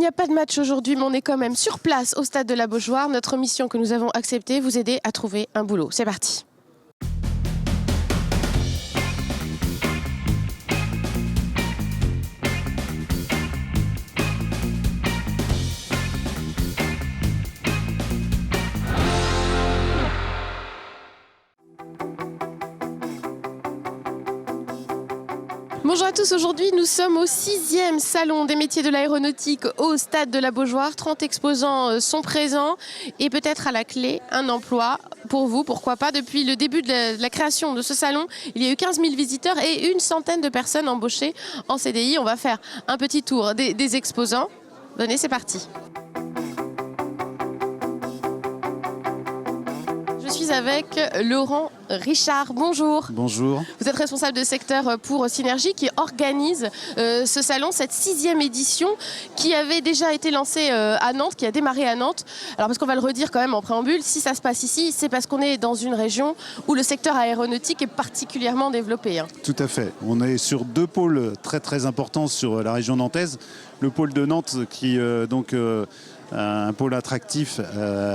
n'y a pas de match aujourd'hui, mais on est quand même sur place au stade de la Beaujoire. Notre mission que nous avons acceptée, vous aider à trouver un boulot. C'est parti. Bonjour à tous, aujourd'hui nous sommes au 6e salon des métiers de l'aéronautique au stade de la Beaujoire. 30 exposants sont présents et peut-être à la clé un emploi pour vous, pourquoi pas. Depuis le début de la création de ce salon, il y a eu 15 000 visiteurs et une centaine de personnes embauchées en CDI. On va faire un petit tour des exposants. Venez, c'est parti. Je suis avec Laurent Richard. Bonjour. Bonjour. Vous êtes responsable de secteur pour Synergie qui organise ce salon, cette 6e édition qui avait déjà été lancée à Nantes, qui a démarré à Nantes. Alors parce qu'on va le redire quand même en préambule, si ça se passe ici, c'est parce qu'on est dans une région où le secteur aéronautique est particulièrement développé. Tout à fait. On est sur deux pôles très très importants sur la région nantaise. Le pôle de Nantes qui un pôle attractif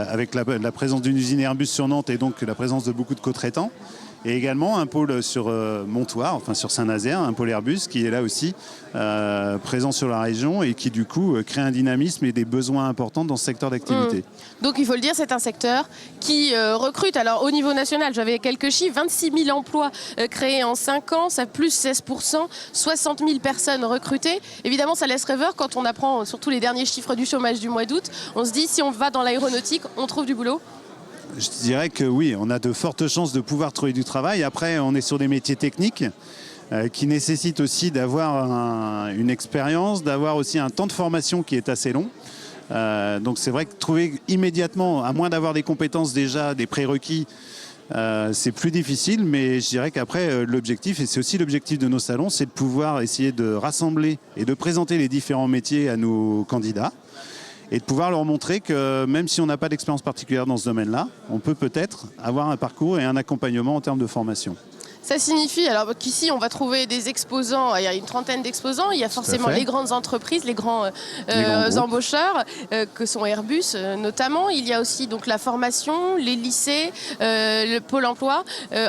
avec la présence d'une usine Airbus sur Nantes et donc la présence de beaucoup de co-traitants. Et également un pôle sur Montoire, enfin sur Saint-Nazaire, un pôle Airbus qui est là aussi présent sur la région et qui du coup crée un dynamisme et des besoins importants dans ce secteur d'activité. Donc il faut le dire, c'est un secteur qui recrute. Alors au niveau national, j'avais quelques chiffres, 26 000 emplois créés en 5 ans, ça plus 16%, 60 000 personnes recrutées. Évidemment, ça laisse rêveur quand on apprend surtout les derniers chiffres du chômage du mois d'août. On se dit, si on va dans l'aéronautique, on trouve du boulot. Je dirais que oui, on a de fortes chances de pouvoir trouver du travail. Après, on est sur des métiers techniques qui nécessitent aussi d'avoir une expérience, d'avoir aussi un temps de formation qui est assez long. Donc c'est vrai que trouver immédiatement, à moins d'avoir des compétences déjà, des prérequis, c'est plus difficile. Mais je dirais qu'après, l'objectif, et c'est aussi l'objectif de nos salons, c'est de pouvoir essayer de rassembler et de présenter les différents métiers à nos candidats. Et de pouvoir leur montrer que même si on n'a pas d'expérience particulière dans ce domaine-là, on peut peut-être avoir un parcours et un accompagnement en termes de formation. Ça signifie alors qu'ici on va trouver des exposants, il y a une trentaine d'exposants, il y a forcément les grandes entreprises, les grands embaucheurs que sont Airbus notamment. Il y a aussi donc la formation, les lycées, le pôle emploi.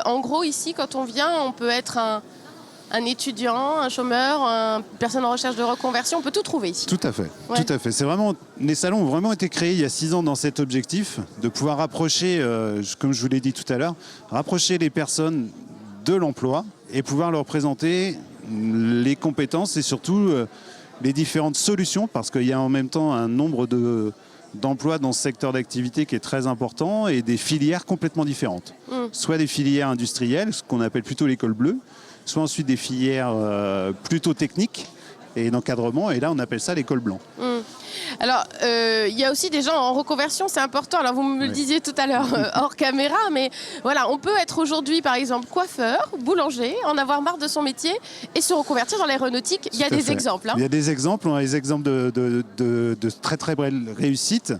En gros ici quand on vient on peut être un étudiant, un chômeur, une personne en recherche de reconversion, on peut tout trouver ici. Tout à fait, ouais. Tout à fait. C'est vraiment, les salons ont vraiment été créés il y a 6 ans dans cet objectif de pouvoir rapprocher, comme je vous l'ai dit tout à l'heure, rapprocher les personnes de l'emploi et pouvoir leur présenter les compétences et surtout les différentes solutions parce qu'il y a en même temps un nombre d'emplois dans ce secteur d'activité qui est très important et des filières complètement différentes. Soit des filières industrielles, ce qu'on appelle plutôt l'école bleue, soit ensuite des filières plutôt techniques et d'encadrement, et là on appelle ça l'école blanc. Alors, il y a aussi des gens en reconversion, c'est important. Alors, vous me le disiez tout à l'heure hors caméra, mais voilà, on peut être aujourd'hui, par exemple, coiffeur, boulanger, en avoir marre de son métier et se reconvertir dans l'aéronautique. Il y a des exemples. Hein. Il y a des exemples, on a des exemples de très très belles réussites.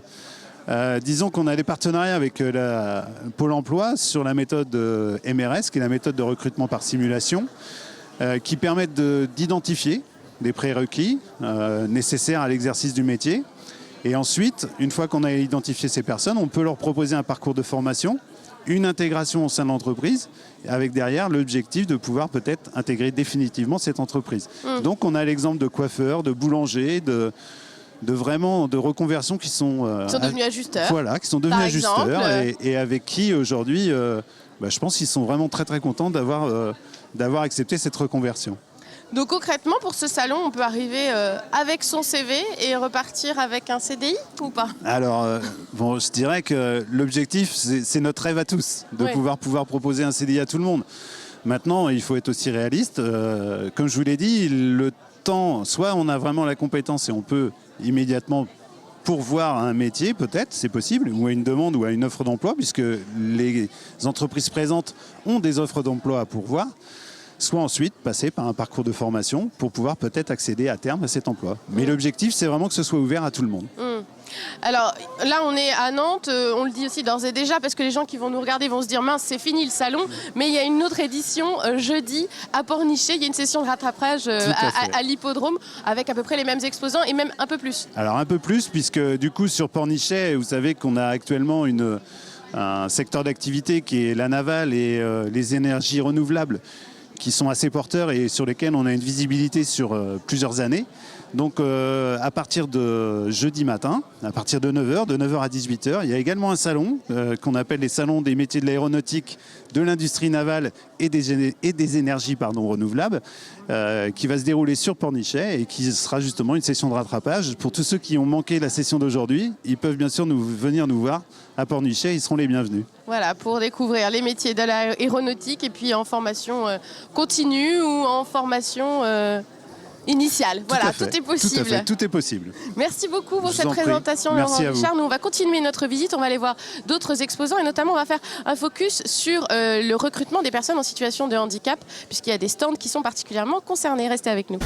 Disons qu'on a des partenariats avec Pôle emploi sur la méthode MRS, qui est la méthode de recrutement par simulation, qui permettent d'identifier des prérequis nécessaires à l'exercice du métier. Et ensuite, une fois qu'on a identifié ces personnes, on peut leur proposer un parcours de formation, une intégration au sein de l'entreprise, avec derrière l'objectif de pouvoir peut-être intégrer définitivement cette entreprise. Donc on a l'exemple de coiffeurs, de boulangers, de reconversion qui sont devenus ajusteurs. Voilà, qui sont devenus ajusteurs et avec qui aujourd'hui, je pense qu'ils sont vraiment très très contents d'avoir accepté cette reconversion. Donc concrètement, pour ce salon, on peut arriver avec son CV et repartir avec un CDI ou pas? Alors, je dirais que l'objectif, c'est notre rêve à tous, de pouvoir proposer un CDI à tout le monde. Maintenant, il faut être aussi réaliste. Comme je vous l'ai dit, le temps, soit on a vraiment la compétence et on peut immédiatement pourvoir à un métier, peut-être, c'est possible, ou à une demande ou à une offre d'emploi, puisque les entreprises présentes ont des offres d'emploi à pourvoir, soit ensuite passer par un parcours de formation pour pouvoir peut-être accéder à terme à cet emploi. Mais l'objectif, c'est vraiment que ce soit ouvert à tout le monde. Alors là, on est à Nantes, on le dit aussi d'ores et déjà, parce que les gens qui vont nous regarder vont se dire mince, c'est fini le salon. Mais il y a une autre édition jeudi à Pornichet. Il y a une session de rattrapage à l'hippodrome avec à peu près les mêmes exposants et même un peu plus. Alors un peu plus, puisque du coup sur Pornichet, vous savez qu'on a actuellement un secteur d'activité qui est la navale et les énergies renouvelables, qui sont assez porteurs et sur lesquels on a une visibilité sur plusieurs années. Donc à partir de jeudi matin, à partir de 9h à 18h, il y a également un salon qu'on appelle les salons des métiers de l'aéronautique, de l'industrie navale et des énergies renouvelables, qui va se dérouler sur Pornichet et qui sera justement une session de rattrapage. Pour tous ceux qui ont manqué la session d'aujourd'hui, ils peuvent bien sûr venir nous voir à Pornichet, ils seront les bienvenus. Voilà, pour découvrir les métiers de l'aéronautique et puis en formation continue ou en formation initiale. Voilà, tout est possible. Tout est possible. Merci beaucoup pour cette présentation, Laurent Richard. Nous, on va continuer notre visite, on va aller voir d'autres exposants et notamment on va faire un focus sur le recrutement des personnes en situation de handicap puisqu'il y a des stands qui sont particulièrement concernés. Restez avec nous.